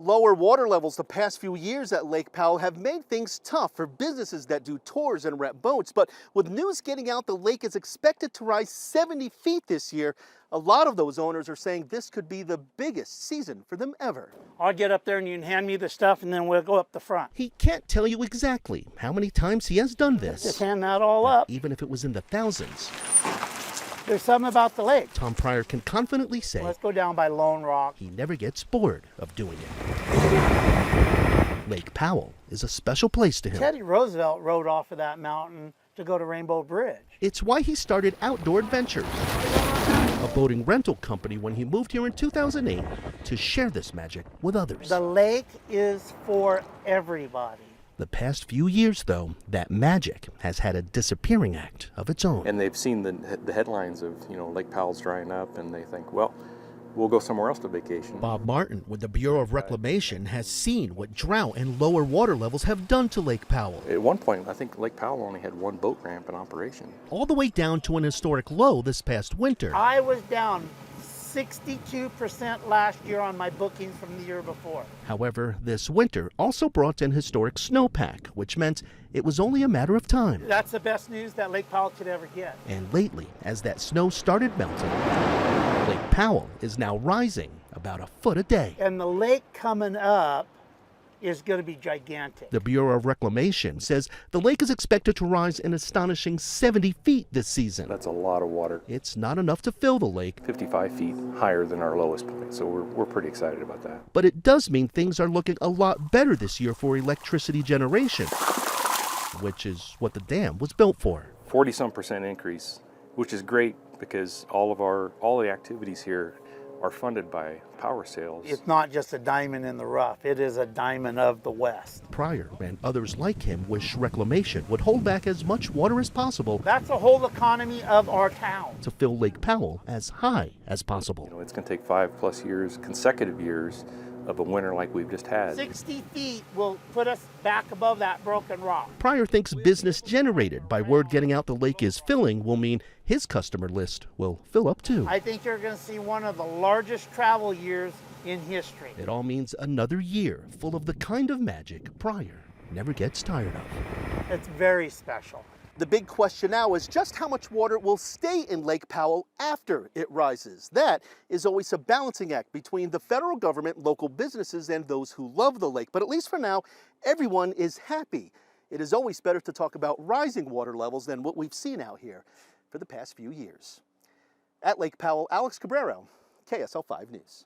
Lower water levels the past few years at Lake Powell have made things tough for businesses that do tours and rent boats. But with news getting out the lake is expected to rise 70 feet this year, a lot of those owners are saying this could be the biggest season for them ever. I'll get up there and you can hand me the stuff and then we'll go up the front. He can't tell you exactly how many times he has done this. Just hand that all up. Even if it was in the thousands. There's something about the lake. Tom Pryor can confidently say Let's go down by Lone Rock. he never gets bored of doing it. Lake Powell is a special place to him. Teddy Roosevelt rode off of that mountain to go to Rainbow Bridge. It's why he started Outdoor Adventures, a boating rental company, when he moved here in 2008 to share this magic with others. The lake is for everybody. The past few years, though, that magic has had a disappearing act of its own. And they've seen the headlines of, Lake Powell's drying up, and they think, well, we'll go somewhere else to vacation. Bob Martin with the Bureau of Reclamation has seen what drought and lower water levels have done to Lake Powell. At one point, I think Lake Powell only had one boat ramp in operation. All the way down to an historic low this past winter. I was down 62% last year on my bookings from the year before. However, this winter also brought in historic snowpack, which meant it was only a matter of time. That's the best news that Lake Powell could ever get. And lately, as that snow started melting, Lake Powell is now rising about a foot a day. And the lake coming up is going to be gigantic. The Bureau of Reclamation says the lake is expected to rise an astonishing 70 feet this season. That's a lot of water. It's not enough to fill the lake, 55 feet higher than our lowest point, so we're pretty excited about that. but it does mean things are looking a lot better this year for electricity generation, which is what the dam was built for. 40-some% increase, which is great because all the activities here are funded by power sales. It's not just a diamond in the rough, it is a diamond of the West. Pryor and others like him wish reclamation would hold back as much water as possible That's the whole economy of our town. to fill Lake Powell as high as possible. It's going to take 5+ years, consecutive years, of a winter like we've just had. 60 feet will put us back above that broken rock. Pryor thinks business generated by word getting out the lake is filling will mean his customer list will fill up too. I think you're going to see one of the largest travel years in history. It all means another year full of the kind of magic Pryor never gets tired of. It's very special. The big question now is just how much water will stay in Lake Powell after it rises. That is always a balancing act between the federal government, local businesses, and those who love the lake. But at least for now, everyone is happy. It is always better to talk about rising water levels than what we've seen out here for the past few years. At Lake Powell, Alex Cabrero, KSL 5 News.